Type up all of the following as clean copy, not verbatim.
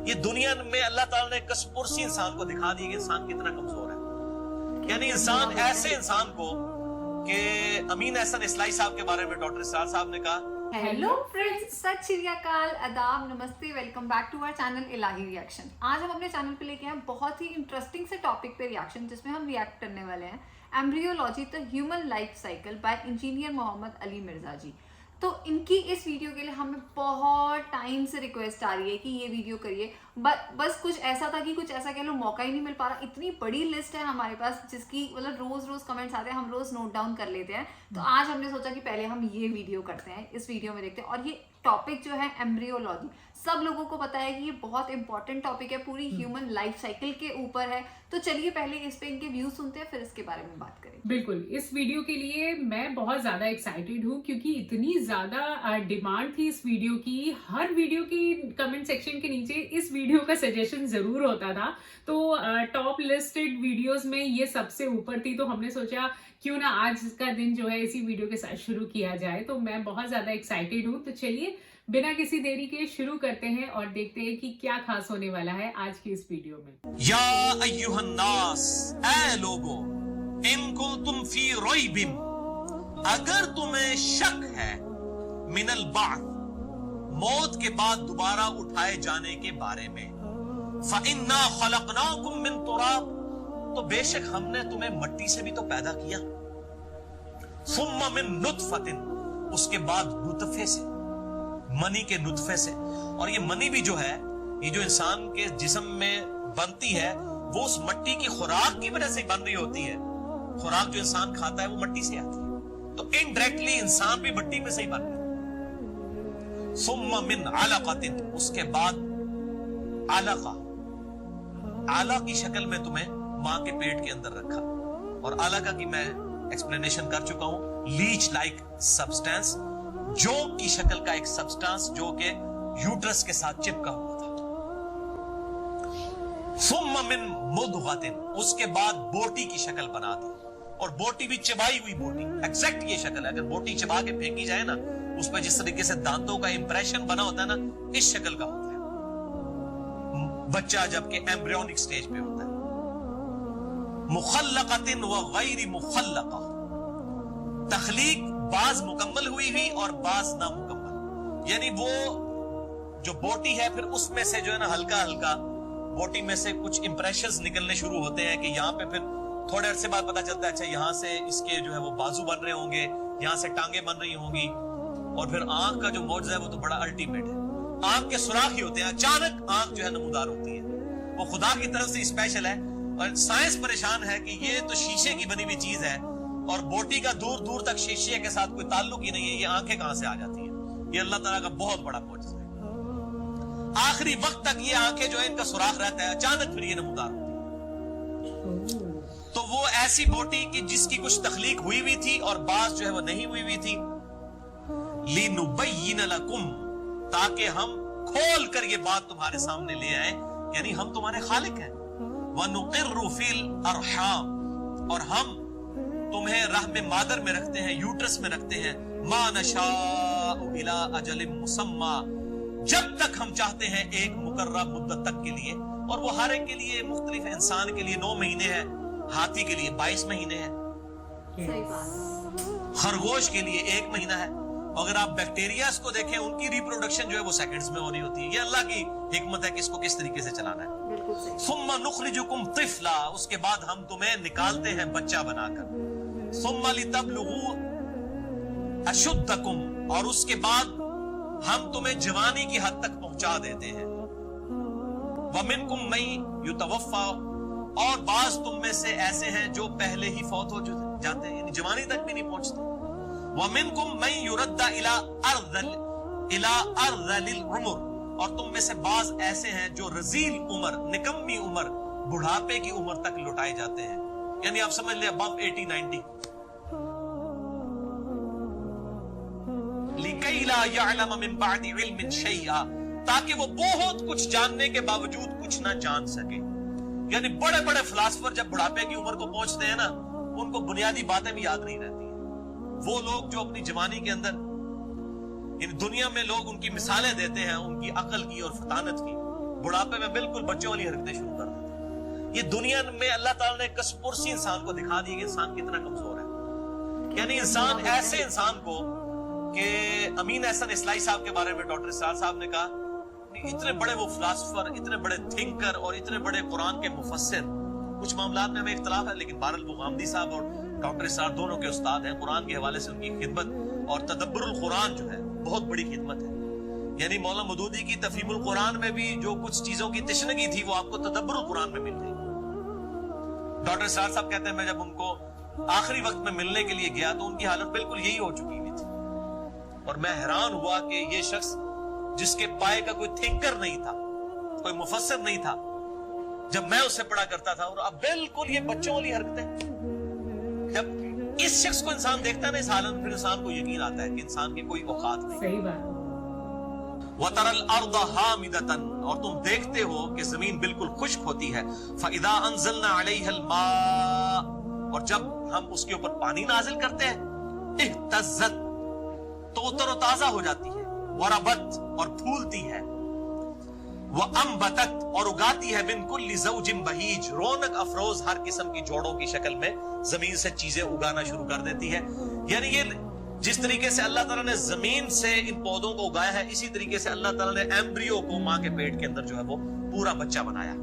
یہ دنیا میں اللہ تعالیٰ نے کسپرسی انسان کو دکھا دی کہ انسان کتنا کمزور ہے. یعنی انسان ایسے انسان کو کہ امین احسن اسلائی صاحب کے بارے میں ڈاکٹر اسرار صاحب نے کہا. ہیلو فرینڈز، ست شری اکال، آداب، نمستے، welcome back to our channel Ilahi reaction. آج ہم اپنے چینل پہ لے کے ہیں بہت ہی انٹرسٹنگ سے ٹاپک پہ ریئیکشن، جس میں ہم ریئیکٹ کرنے والے ہیں embryology the human life cycle by engineer Muhammad Ali Mirza ji. تو ان کی اس ویڈیو کے لیے ہمیں بہت ٹائم سے ریکویسٹ آ رہی ہے کہ یہ ویڈیو کریے. بس کچھ ایسا تھا کہ کچھ ایسا کہہ لو موقع ہی نہیں مل پا رہا. اتنی بڑی لسٹ ہے ہمارے پاس جس کی مطلب روز کمنٹس آتے ہیں، ہم روز نوٹ ڈاؤن کر لیتے ہیں. تو آج ہم نے سوچا کہ پہلے ہم یہ ویڈیو کرتے ہیں، اس ویڈیو میں دیکھتے ہیں. اور یہ ٹاپک جو ہے ایمبریولوجی، سب لوگوں کو پتا ہے کہ یہ بہت امپورٹنٹ ٹاپک ہے، پوری ہیومن لائف سائیکل کے اوپر ہے. تو چلیے پہلے اس پہ ان کے ویوز سنتے ہیں، پھر اس کے بارے میں بات کریں. بالکل، اس ویڈیو کے لیے میں بہت زیادہ ایکسائٹیڈ ہوں کیونکہ اتنی زیادہ ڈیمانڈ تھی اس ویڈیو کی. ہر ویڈیو کی کمنٹ سیکشن کے نیچے اس ویڈیو کا سجیشن ضرور ہوتا تھا. تو ٹاپ لسٹڈ ویڈیوز میں یہ سب سے اوپر تھی. تو ہم نے سوچا کیوں نہ آج کا دن جو ہے اسی ویڈیو کے ساتھ شروع کیا جائے. تو میں بہت زیادہ ایکسائٹیڈ ہوں. تو چلیے بنا کسی دیری کے شروع کرتے ہیں اور دیکھتے ہیں کہ کیا خاص ہونے والا ہے آج کی اس ویڈیو میں. یا ایھا الناس، اے لوگو، ان کنتم فی ریب، اگر تمہیں شک ہے، من البعث، موت کے بعد دوبارہ اٹھائے جانے کے بارے میں، فإنا خلقناکم من تراب، تو بے شک ہم نے تمہیں مٹی سے بھی تو پیدا کیا. ثم من نطفۃ، اس کے بعد نطفے سے، منی کے نطفے سے. اور یہ منی بھی جو ہے، یہ جو انسان کے جسم میں بنتی ہے، وہ اس مٹی کی خوراک کی وجہ سے بن رہی ہوتی ہے. خوراک جو انسان کھاتا ہے وہ مٹی سے آتی ہے، تو انڈائریکٹلی انسان بھی مٹی میں سے ہی بن رہا ہے. ثم من علقۃ، اس کے بعد علقہ، علقہ کی شکل میں تمہیں ماں کے پیٹ کے اندر رکھا. اور علقہ کی میں ایکسپلینیشن کر چکا ہوں. لیچ لائک سبسٹینس، جوک کی شکل کا ایک سبسٹانس جو کہ یوٹرس کے ساتھ چپکا ہوا تھا. ثم من مضغۃ، اس کے بعد بوٹی کی شکل بنا دی. اور بوٹی بھی چبائی ہوئی بوٹی، ایگزیکٹ یہ شکل ہے. اگر بوٹی چبا کے پھینکی جائے نا، اس پہ جس طریقے سے دانتوں کا امپریشن بنا ہوتا ہے نا، اس شکل کا ہوتا ہے بچہ جب کہ ایمبریونک سٹیج پہ ہوتا ہے. مخلقۃ و غیر مخلقہ، تخلیق بعض مکمل ہوئی اور بعض نامکمل. یعنی وہ جو بوٹی ہے، پھر اس میں سے جو ہے نا ہلکا ہلکا بوٹی میں سے کچھ امپریشنز نکلنے شروع ہوتے ہیں کہ یہاں پہ پھر تھوڑے عرصے بعد پتا چلتا ہے اچھا یہاں سے اس کے جو ہے وہ بازو بن رہے ہوں گے، یہاں سے ٹانگیں بن رہی ہوں گی. اور پھر آنکھ کا جو معجزہ ہے وہ تو بڑا الٹیمیٹ ہے. آنکھ کے سوراخ ہی ہوتے ہیں، اچانک آنکھ جو ہے نمودار ہوتی ہے. وہ خدا کی طرف سے اسپیشل ہے. اور سائنس پریشان ہے کہ یہ تو شیشے کی بنی ہوئی چیز ہے اور بوٹی کا دور دور تک شیشے کے ساتھ کوئی تعلق ہی نہیں ہے، یہ آنکھیں کہاں سے آ جاتی ہیں؟ یہ اللہ تعالیٰ کا بہت بڑا معجزہ ہے. آخری وقت تک یہ آنکھیں جو ہے ان کا سوراخ رہتا ہے، اچانک پھر یہ نمودار ہوتی ہے. تو وہ ایسی بوٹی کی جس کی کچھ تخلیق ہوئی تھی اور بعض جو ہے وہ نہیں ہوئی تھی. لِنُبَيِّنَ لَكُمْ، تاکہ ہم کھول کر یہ بات تمہارے سامنے لے آئیں، یعنی ہم تمہارے خالق ہیں. وَنُقِرُّ فِي الْأَرْحَامِ، اور ہم تمہیں رحم مادر میں رکھتے ہیں، یوٹرس میں رکھتے ہیں. مَا نَشَاءُ إِلَىٰ أَجَلٍ مُّسَمَّىٰ، جب تک ہم چاہتے ہیں ایک مقررہ مدت تک کے لیے. اور وہ ہر ایک کے لیے مختلف ہے. انسان کے لیے 9 مہینے ہے، ہاتھی کے لیے 22 مہینے ہے، صحیح بات. خرگوش کے لیے 1 مہینہ ہے. اگر آپ بیکٹیریاز کو دیکھیں، ان کی ریپروڈکشن جو ہے وہ سیکنڈز میں ہو رہی ہوتی ہے. یہ اللہ کی حکمت ہے کہ اس کو کس طریقے سے چلانا ہے. بالکل صحیح. ثم نخرجکم طفلا، اس کے بعد ہم تمہیں نکالتے ہیں بچہ بنا کر. ثم لتبلغوا اشدکم، اور اس کے بعد ہم تمہیں جوانی کی حد تک پہنچا دیتے ہیں. ومنکم من یتوفا، اور بعض تم میں سے ایسے ہیں جو پہلے ہی فوت ہو جاتے ہیں، یعنی جوانی تک بھی نہیں پہنچتے. ومنکم من یرد الی ارذل العمر، اور تم میں سے بعض ایسے ہیں جو رذیل عمر، نکمی عمر، بڑھاپے کی عمر تک لوٹائے جاتے ہیں. یعنی آپ سمجھ لیں ابو 80-90. لِكَيْ لَا يَعْلَمَ مِن بَعْدِ عِلْمٍ شَيْئًا، تاکہ وہ بہت کچھ جاننے کے باوجود کچھ نہ جان سکے. یعنی بڑے بڑے فلاسفر جب بڑھاپے کی عمر کو پہنچتے ہیں نا، ان کو بنیادی باتیں بھی یاد نہیں رہتی ہیں. وہ لوگ جو اپنی جوانی کے اندر، یعنی دنیا میں لوگ ان کی مثالیں دیتے ہیں ان کی عقل کی اور فطانت کی، बुढ़ापे में बिल्कुल बच्चों वाली हरकतें शुरू कर देते हैं। ये दुनिया में अल्लाह ताला ने कसपुरसी इंसान को दिखा दी कि इंसान कितना कमजोर है। यानी इंसान ऐसे इंसान को कि अमीन एहसन इस्लाही साहब के बारे में डॉक्टर इसरार साहब ने कहा, इतने बड़े वो फिलासफर, इतने बड़े थिंकर और इतने बड़े कुरान के मुफस्सिर, कुछ मामलात में हमें इख्तिलाफ है लेकिन बहरहाल वो गामदी साहब और डॉक्टर इसरार दोनों के उस्ताद हैं। कुरान के हवाले से उनकी खिदमत और तदब्बुरुल कुरान जो है बहुत बड़ी खिदमत है। यानी मौलाना मदूदी की तफहीमुल कुरान में भी जो कुछ चीजों की तशनगी थी वो आपको तदब्बुरुल कुरान में मिल गई। डॉक्टर इसरार साहब कहते हैं मैं जब उनको आखिरी वक्त में मिलने के लिए गया तो उनकी हालत बिल्कुल यही हो चुकी हुई थी और मैं हैरान हुआ कि ये शख्स जिसके पाए का कोई थिंकर नहीं था, कोई मुफस्सिर नहीं था, जब मैं उससे पढ़ा करता था, और अब बिल्कुल ये बच्चों वाली हरकतें। जब इस शख्स को इंसान देखता है ना इस हालत में, फिर इंसान को यकीन आता है कि इंसान की कोई औकात नहीं। सही बात। वतरल अर्द हामिदतन, और तुम देखते हो कि जमीन बिल्कुल खुश्क होती है। फइदा अंज़लना अलैहल मा, और जब हम उसके ऊपर पानी नाजिल करते हैं, इhtazat, तो तरोताजा हो जाती है। वरबत, और फूलती है। वह अम्बतत, और उगाती है। बिन कुल्ली ज़ौजिन बहीज, रौनक अफरोज हर किस्म की जोड़ों की शक्ल में जमीन से चीजें उगाना शुरू कर देती है। यानी ये जिस तरीके से अल्लाह ताला ने जमीन से इन पौधों को उगाया है, इसी तरीके से अल्लाह ताला ने एम्ब्रियो को मां के पेट के अंदर जो है वो पूरा बच्चा बनाया।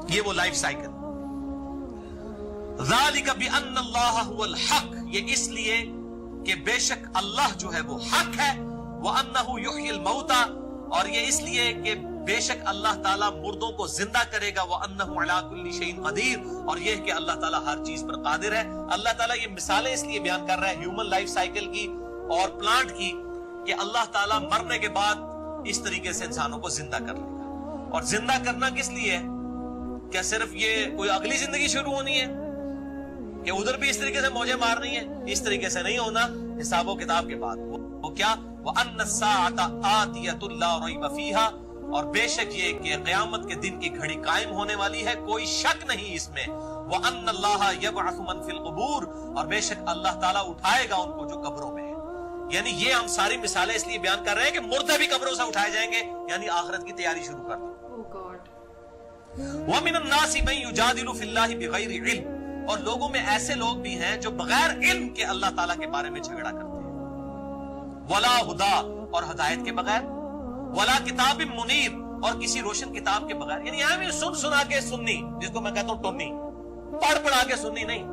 ये वो लाइफ साइकिल। ज़ालिका बिअन्नल्लाह हुवल हक, ये इसलिए कि बेशक अल्लाह जो है वो हक है। व अन्नहु युह्यिल मौता, और ये इसलिए कि बेशक अल्लाह ताला मुर्दों को जिंदा करेगा। व अन्नहु अला कुल्ली शैइन कदीर, और ये कि अल्लाह ताला हर चीज पर कादिर है। अल्लाह ताला ये मिसालें इसलिए बयान कर रहा है ह्यूमन लाइफ साइकिल की और प्लांट की कि अल्लाह ताला मरने के बाद इस तरीके से इंसानों को जिंदा कर लेगा। और जिंदा करना किस लिए है? क्या सिर्फ ये कोई अगली जिंदगी शुरू होनी है कि उधर भी इस तरीके से मौजें मारनी है? इस तरीके से नहीं होना, हिसाबो किताब के बाद। वो क्या? वो अन्नस्साअता आतियतुन ला रैब फीहा, और बेशक ये कि क़यामत के दिन की घड़ी कायम होने वाली है, कोई शक नहीं इसमें। वो अन्नल्लाह यबअसु मन फिल क़ुबूर, और बेशक अल्लाह ताला उठाएगा उनको जो कब्रों में है। यानी ये हम सारी मिसालें इसलिए बयान कर रहे हैं कि मुर्दे भी कब्रों से उठाए जाएंगे, यानी आखिरत की तैयारी शुरू कर दो। व मिनन नासि मन युजादिलु फिल्लाहि बिगैरि इल्म, और लोगों में ऐसे लोग भी हैं जो बगैर इल्म के अल्लाह ताला के बारे में झगड़ा करते हैं। वला हुदा, और हदायत के बगैर। वला किताब मुनीर, और किसी रोशन किताब के बगैर। यानी यहाँ भी सुन सुना के सुन्नी, जिसको मैं कहता हूँ टोनी, पढ़ पढ़ा के सुन्नी नहीं,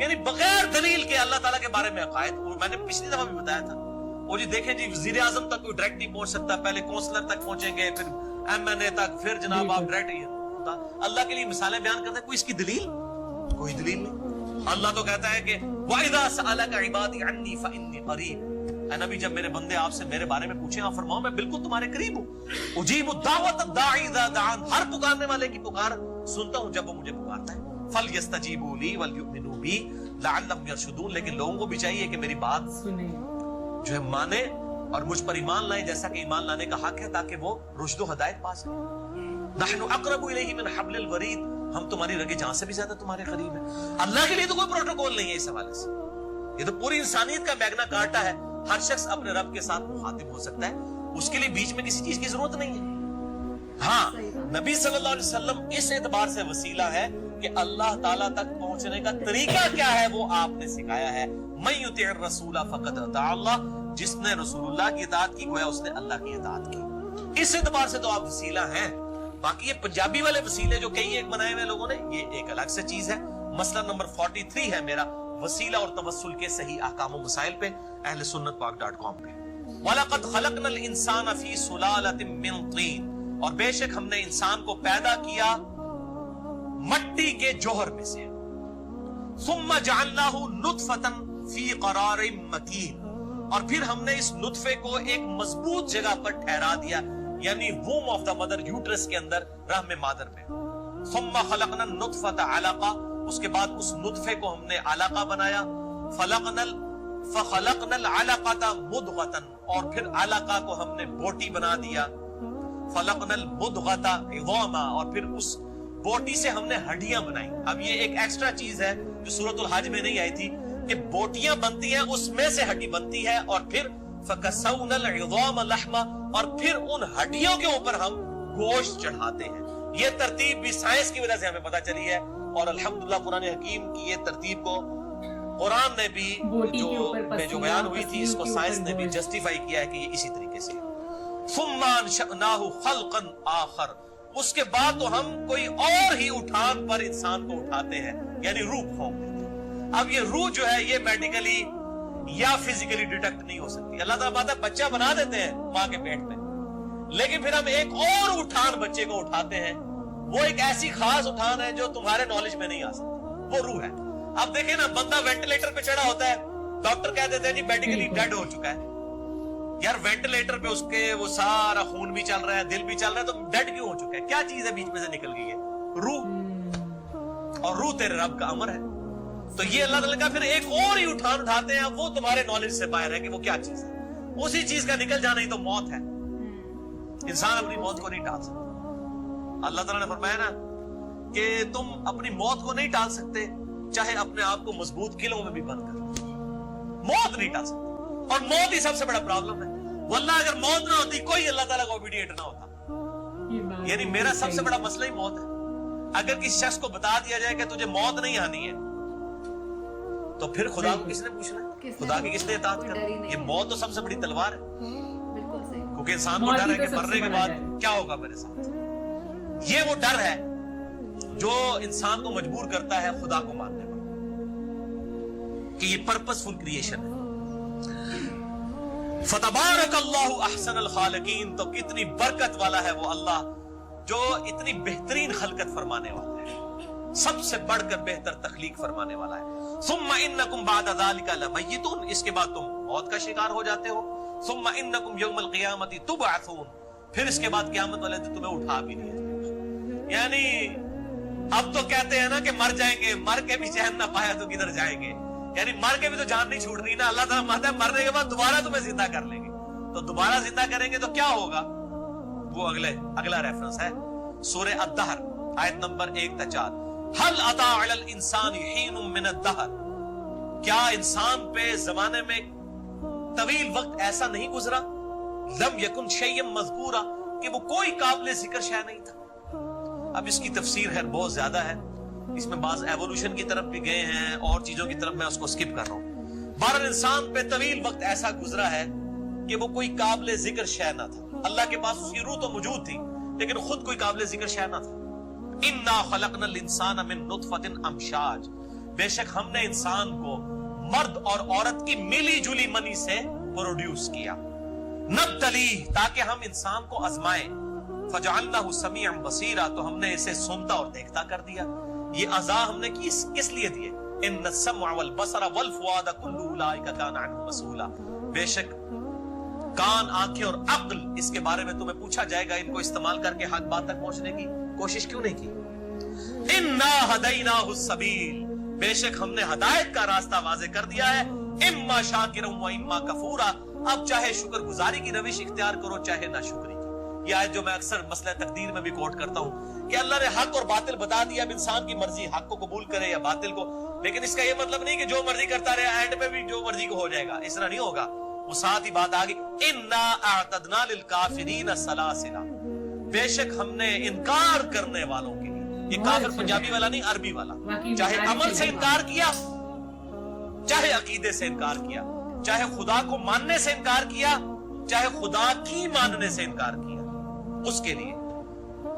यानी बगैर दलील के अल्लाह ताला के बारे में अकायद। मैंने पिछली दफा भी बताया था, वो जी देखें जी वजीर आजम तक कोई डायरेक्ट नहीं पहुंच सकता, पहले काउंसलर तक पहुंचेंगे, फिर MNA तक, फिर जनाब आप डायरेक्ट। अल्लाह के लिए मिसालें बयान करते हैं, कोई इसकी दलील? कोई दलील नहीं। अल्लाह तो कहता है कि वइदा सअलका इबादी अन्नी फइन्नी करीब, नबी जब मेरे बंदे आपसे मेरे बारे में पूछे, आप फरमाओ मैं बिल्कुल तुम्हारे करीब हूँ। उजीबु दावत दाई इज़ा दान, हर पुकारने वाले की पुकार सुनता हूँ जब वो मुझे पुकारता है। फल यस्तजीबू ली वल युमिनू बी लअल्लहुम यरशुदून, लेकिन लोगों को भी चाहिए कि मेरी बात सुने, जो है माने और मुझ पर ईमान लाए, जैसा कि ईमान लाने का हक है, ताकि वो रुश्द व हिदायत पा सके। नहनु अक़रबु इलैहि मिन हब्लिल वरीद, हम तुम्हारी रगे जान से भी ज्यादा तुम्हारे करीब है। अल्लाह के लिए तो कोई प्रोटोकॉल नहीं है इस हवाले से, ये तो पूरी इंसानियत का मैग्ना कार्टा है। हर शख्स अपने रब के साथ मुखातिब हो सकता है, उसके लिए बीच में किसी चीज की जरूरत नहीं है। हाँ, नबी सल्लल्लाहु अलैहि वसल्लम इस एतबार से वसीला है कि अल्लाह ताला तक पहुंचने का तरीका क्या है वो आपने सिखाया है। मैं युतिअर रसूला फक़द अता अल्लाह, जिसने रसूलुल्लाह की इताअत की गोया उसने अल्लाह की इताअत की। इस एतबार से तो आप वसीला हैं। बाकी ये पंजाबी वाले वसीले जो कई एक बनाए हुए लोगों ने, ये एक अलग से चीज है। मसला नंबर 43 है मेरा, वसीला और तवस्सुल के सही अहकाम व मसाइल पे, ahlesunnatpak.com पे। वलक़द खलक़नल इंसान फी सुलालतिम मिन तीन, और बेशक हमने इंसान को पैदा किया मट्टी के जोहर में से। सुम्मा जअलनाहु नुतफ़तन फी क़रारिम मकीन, और फिर हमने इस नुतफे को एक मजबूत जगह पर ठहरा दिया, यानी वूम ऑफ द मदर, यूट्रस के अंदर, रहम मादर में। सुम्मा खलक़नन नुतफ़ता अलक़ा, उसके बाद उस नुतफे को हमने अलक़ा बनाया। फखलक़नल अलक़ता मुदग़तन, और फिर अलक़ा को हमने बोटी बना दिया। फलक़नल मुदग़ता इज़ामा, और फिर उस बोटी से हमने हड्डियां बनाई। अब ये एक एक्स्ट्रा चीज है जो सूरतुल हज में नहीं आई थी, कि बोटियां बनती हैं, उसमें से हड्डी बनती है, और फिर फकसौनल इज़ाम लहमा, और फिर उन हड्डियों के ऊपर हम गोश्त चढ़ाते हैं। ये तरतीब भी साइंस की वजह से हमें पता चली है, और अल्हम्दुलिल्लाह कुरान हकीम की ये तरतीब को कुरान ने भी जो बयान हुई थी, इसको साइंस ने भी जस्टिफाई किया है कि ये इसी तरीके से। सुम्मा अंशअनाहु खल्कन आखर, उसके बाद तो हम कोई और ही उठान पर इंसान को उठाते हैं, यानी रूह फॉर्म देते हैं। अब ये रूह जो है ये मेडिकली या फिजिकली डिटेक्ट नहीं हो सकती। अल्लाह ताला माता बच्चा बना देते हैं माँ के पेट में, लेकिन फिर हम एक और उठान बच्चे को उठाते हैं, वो एक ऐसी खास उठान है जो तुम्हारे नॉलेज में नहीं आ सकती, वो रूह है। अब देखिए ना, बंदा वेंटिलेटर पे चढ़ा होता है, डॉक्टर कह देते हैं जी मेडिकली डेड हो चुका है। यार वेंटिलेटर पे उसके वो सारा खून भी चल रहा है, दिल भी चल रहा है, तो डेड क्यों हो चुका है? क्या चीज है बीच में से निकल गई है? रूह। और रूह तेरे रब का अमर है। तो ये अल्लाह ताला का फिर एक और ही उठान उठाते हैं, वो तुम्हारे नॉलेज से बाहर है कि वो क्या चीज है। उसी चीज का निकल जाना ही तो मौत है। इंसान अपनी मौत को नहीं टाल सकता। अल्लाह ताला ने फरमाया ना कि तुम अपनी मौत को नहीं टाल सकते, चाहे अपने आप को मजबूत किलों में भी बंद कर, मौत नहीं टाल सकते। और मौत ही सबसे बड़ा प्रॉब्लम है। वल्लाह अगर मौत ना होती, कोई अल्लाह ताला का ओबीडिएंट ना होता। यानी मेरा सबसे बड़ा मसला ही मौत है। अगर किसी शख्स को बता दिया जाए कि तुझे मौत नहीं आनी है, तो फिर खुदा को किसने पूछना है? खुदा की किसने इताअत करनी? ये मौत तो सबसे बड़ी तलवार है। बिल्कुल सही। क्योंकि इंसान को डर है कि मरने के बाद क्या होगा मेरे साथ। ये वो डर है जो इंसान को मजबूर करता है खुदा को मानने पर, कि ये पर्पसफुल क्रिएशन है। फतबारकल्लाहु अहसनुल खालिकीन, तो कितनी बरकत वाला है वो अल्लाह जो इतनी बेहतरीन खलकत फरमाने वाला है, सबसे बढ़कर बेहतर तखलीक फरमाने वाला है। सुम्मा इन्नकुम बाद ज़ालिका लमय्यतून, इसके बाद तुम मौत का शिकार हो जाते हो। सुम्मा इन्नकुम यौमल क़ियामति तुबअसून, फिर इसके बाद क़यामत वाले दिन तुम्हें उठा भी दिया जाएगा। यानी अब तो कहते हैं ना कि मर जाएंगे, मर के भी चैन ना पाया तो किधर जाएंगे। यानी मर के भी तो जान नहीं छूट रही ना। अल्लाह ताला मानता है मरने के बाद दोबारा तुम्हें जिंदा कर लेंगे। तो दोबारा जिंदा करेंगे तो क्या होगा? वो अगला रेफरेंस है सूरह अद-दहर आयत नंबर 1-4। हल अता अलल इंसान हीनुम मिन अद-दहर, क्या इंसान पे जमाने में तवील वक्त ऐसा नहीं गुजरा, लम यकुन शैय्यम मज़कूरा, कि वो कोई काबिल जिक्र शय नहीं था। अब इसकी तफसीर है बहुत ज्यादा है, इसमें बाज एवोल्यूशन की तरफ भी गए हैं और चीजों की तरफ मैं उसको स्किप कर रहा हूं। बहरहाल इंसान पे तवील वक्त ऐसा गुजरा है कि वो कोई काबिल जिक्र शय ना था। अल्लाह के पास उसकी रूह तो मौजूद थी, लेकिन खुद कोई काबिल जिक्र शय ना था। इन्ना खलकनल इंसान मिन नुतफतिन अमशाज, बेशक हमने इंसान को मर्द और औरत की मिली जुली मनी से प्रोड्यूस किया। नब्तली, ताकि हम इंसान को आजमाएं। फजअलनाहु समीअन बसीरा, तो हमने इसे सुनता और देखता कर दिया। ये अज़ा हमने किस लिए दिए? इन्न सम्अ वल बसरा वल फुआदा कुल्लु उलाइका कान अन्हु मसूला, बेशक कान, आंखें और अक्ल, इसके बारे में तुम्हें पूछा जाएगा। इनको इस्तेमाल करके हक बात तक पहुंचने की कोशिश क्यों नहीं की? इन्ना हदैनाहु सबील, बेशक हमने हदायत का रास्ता वाज़े कर दिया है। इम्मा शाकिरन व इम्मा कफूरा, अब चाहे शुक्रगुजारी की रविश इख्तियार करो, चाहे नाशुक्री की। यह आयत जो मैं अक्सर मसला तकदीर में भी कोट करता हूं कि अल्लाह ने हक और बातिल बता दिया। अब इंसान की मर्जी हक को कबूल करे या बातिल को, लेकिन इसका यह मतलब नहीं कि जो मर्जी करता रहे एंड में भी जो मर्जी को हो जाएगा, इस तरह नहीं होगा। वो साथ ही बात आ गई, इन्ना अअतदना लिल काफिरीन सलासिला, बेशक हमने इनकार करने वालों के लिए, ये काफिर पंजाबी वाला नहीं, अरबी वाला, चाहे अमल से इनकार किया, चाहे अकीदे से इनकार किया, चाहे खुदा को मानने से इनकार किया, चाहे खुदा की मानने से इनकार किया, उसके लिए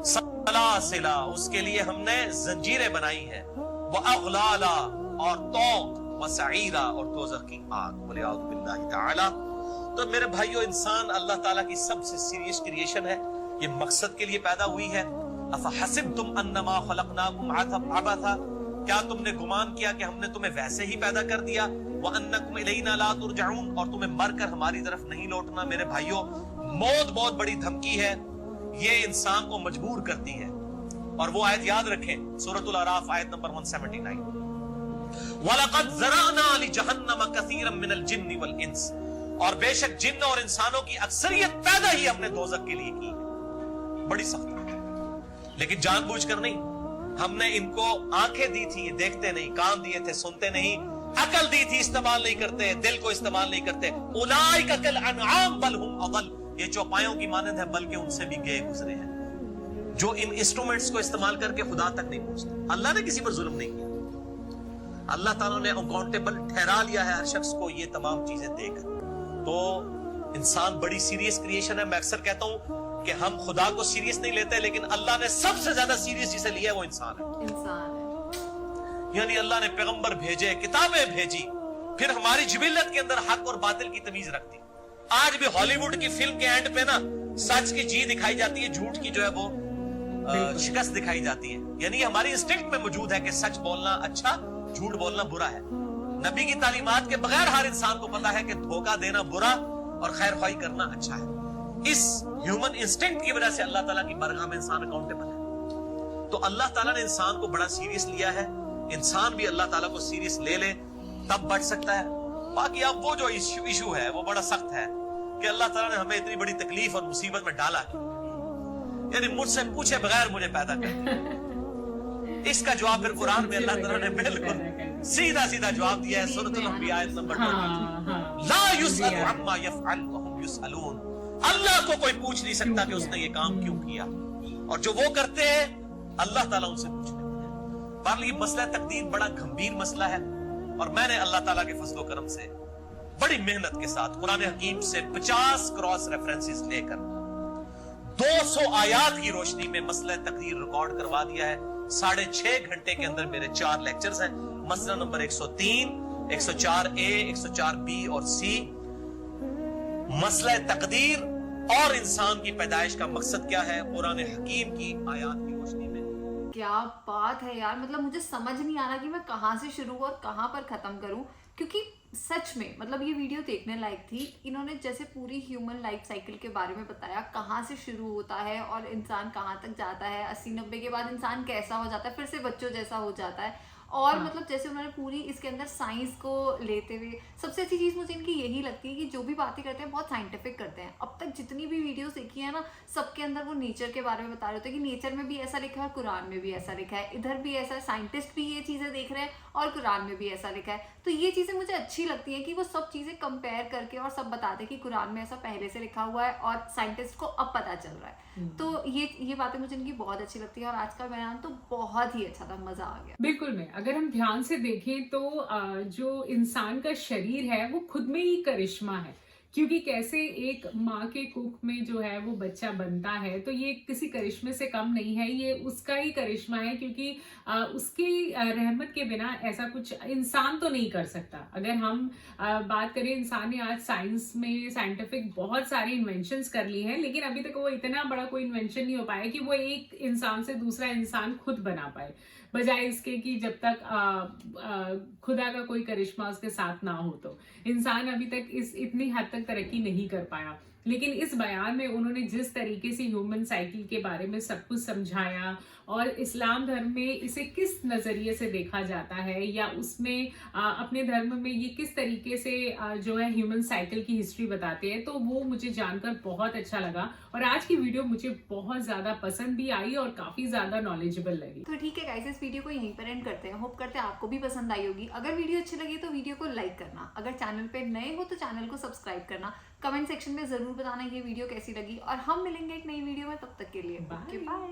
सलासिला, उसके लिए हमने जंजीरें बनाई हैं। वो अगलाला, और तौक, व सईरा, और दोज़ख की आग। वलियाउज़ु बिल्लाहि ताला। तो मेरे भाइयों, इंसान अल्लाह ताला की सबसे सीरियस क्रिएशन है। ये मकसद के लिए पैदा हुई है। अफहसिबतुम अन्नमा खलकनाकुम अबथा, क्या तुमने गुमान किया कि हमने तुम्हें वैसे ही पैदा कर दिया? व अन्नकुम इलैना ला तुरजाऊन, और तुम्हें मरकर हमारी तरफ नहीं लौटना। मेरे भाइयों, मौत बहुत बड़ी धमकी है, ये इंसान को मजबूर करती है। और वो आयत याद रखें, सूरतुल अराफ आयत नंबर 179, वलक़द ज़रअना लिजहन्नम कसीरम मिनल जिन्नि वल इंस, और बेशक जिन्न और इंसानों की अक्सरियत पैदा ही हमने दोज़ख के लिए की। बड़ी सख्त, लेकिन जानबूझकर नहीं। हमने इनको आंखें दी थी, ये देखते नहीं, कान दिए थे, सुनते नहीं, अकल दी थी, इस्तेमाल नहीं करते, दिल को इस्तेमाल नहीं करते। उलाइका कल अनआम बल हुम अदल, ये चौपायों की मानंद है, बल्कि उनसे भी गए गुजरे हैं। जो इन इंस्ट्रूमेंट्स को इस्तेमाल करके खुदा तक नहीं पहुंचता। अल्लाह ने किसी पर जुल्म नहीं किया, अल्लाह ताला ने अकाउंटेबल ठहरा लिया है हर शख्स को ये तमाम चीजें देकर। तो इंसान बड़ी सीरियस क्रिएशन है। मैं अक्सर कहता हूं कि हम खुदा को सीरियस नहीं लेते, लेकिन अल्लाह ने सबसे ज्यादा सीरियस जिसे लिया है वो इंसान है। यानी अल्लाह ने पैगंबर भेजे, किताबें भेजी, फिर हमारी जिबिल्लत के अंदर हक और बातिल की तमीज रखती। आज भी हॉलीवुड की फिल्म के एंड पे ना सच की जी दिखाई जाती है, झूठ की जो है वो शिकस्त दिखाई जाती है। यानी हमारी इंस्टिंक्ट में मौजूद है कि सच बोलना अच्छा, झूठ बोलना बुरा है। नबी की तालीमात के बगैर हर इंसान को पता है कि धोखा देना बुरा और खैर ख्वाही करना अच्छा है। इस ह्यूमन इंस्टिंक्ट की वजह से अल्लाह ताला की बारगाह में इंसान अकाउंटेबल है। तो अल्लाह ताला ने इंसान को बड़ा सीरियस लिया है। इंसान भी अल्लाह ताला को सीरियस ले ले तब बच सकता है। बाकी अब वो जो इशू है वो बड़ा सख्त है कि अल्लाह ताला ने हमें इतनी बड़ी तकलीफ और मुसीबत में डाला, यानी मुझसे पूछे बगैर मुझे पैदा कर। इसका जवाब फिर कुरान में अल्लाह ताला ने बिल्कुल सीधा सीधा जवाब दिया है। सूरह अल-अंबिया आयत नंबर 22, ला युसअलु अम्मा यफअल व हुम युसअलून। अल्लाह को कोई पूछ नहीं सकता कि उसने ये काम क्यों किया, और जो वो करते हैं अल्लाह ताला उनसे पूछने वाला है। पर ये मसला तकदीर बड़ा गंभीर मसला है, और मैंने अल्लाह ताला के फजलो करम से बड़ी मेहनत के साथ कुरान हकीम से 50 क्रॉस रेफरेंसेस लेकर 200 आयात की रोशनी में मसला तकदीर रिकॉर्ड करवा दिया है। 6.5 घंटे के अंदर मेरे 4 लेक्चर्स हैं। मसला नंबर 103, 104A, 104B और C, मसला तकदीर और इंसान की पैदाइश का मकसद क्या है कुरान हकीम की आयात की रोशनी में। क्या बात है यार, मतलब मुझे समझ नहीं आ रहा कि मैं कहाँ से शुरू और कहाँ पर खत्म करूँ, क्योंकि सच में मतलब ये वीडियो देखने लायक थी। इन्होंने जैसे पूरी ह्यूमन लाइफ साइकिल के बारे में बताया, कहाँ से शुरू होता है और इंसान कहाँ तक जाता है, 80-90 के बाद इंसान कैसा हो जाता है, फिर से बच्चों जैसा हो जाता है। और मतलब जैसे उन्होंने पूरी इसके अंदर साइंस को लेते हुए, सबसे अच्छी चीज़ मुझे इनकी यही लगती है कि जो भी बातें करते हैं बहुत साइंटिफिक करते हैं। अब तक जितनी भी वीडियोस देखी है ना, सबके अंदर वो नेचर के बारे में बता रहे होते हैं कि नेचर में भी ऐसा लिखा है और कुरान में भी ऐसा लिखा है, इधर भी ऐसा है, साइंटिस्ट भी ये चीज़ें देख रहे हैं और कुरान में भी ऐसा लिखा है। तो ये चीज़ें मुझे अच्छी लगती हैं कि वो सब चीज़ें कंपेयर करके और सब बताते हैं कि कुरान में ऐसा पहले से लिखा हुआ है और साइंटिस्ट को अब पता चल रहा है। तो ये बातें मुझे इनकी बहुत अच्छी लगती है, और आज का बयान तो बहुत ही अच्छा था, मजा आ गया। बिल्कुल में अगर हम ध्यान से देखें तो जो इंसान का शरीर है वो खुद में ही करिश्मा है, क्योंकि कैसे एक माँ के कुख में जो है वो बच्चा बनता है, तो ये किसी करिश्मे से कम नहीं है, ये उसका ही करिश्मा है, क्योंकि उसकी रहमत के बिना ऐसा कुछ इंसान तो नहीं कर सकता। अगर हम बात करें, इंसान ने आज साइंस में साइंटिफिक बहुत सारे इन्वेंशंस कर ली हैं, लेकिन अभी तक वो इतना बड़ा कोई इन्वेंशन नहीं हो पाया कि वो एक इंसान से दूसरा इंसान खुद बना पाए, बजाय इसके कि जब तक खुदा का कोई करिश्मा उसके साथ ना हो। तो इंसान अभी तक इतनी हद तक तरक्की नहीं कर पाया। लेकिन इस बयान में उन्होंने जिस तरीके से ह्यूमन साइकिल के बारे में सब कुछ समझाया, और इस्लाम धर्म में इसे किस नज़रिए से देखा जाता है, या उसमें अपने धर्म में ये किस तरीके से जो है ह्यूमन साइकिल की हिस्ट्री बताते हैं, तो वो मुझे जानकर बहुत अच्छा लगा। और आज की वीडियो मुझे बहुत ज़्यादा पसंद भी आई और काफ़ी ज़्यादा नॉलेजेबल लगी। तो ठीक है गाइस, इस वीडियो को यहीं पर एंड करते हैं। होप करते हैं आपको भी पसंद आई होगी। अगर वीडियो अच्छी लगी तो वीडियो को लाइक करना, अगर चैनल पे नए हो तो चैनल को सब्सक्राइब करना, कमेंट सेक्शन में ज़रूर बताना ये वीडियो कैसी लगी, और हम मिलेंगे एक नई वीडियो में। तब तक के लिए बाय।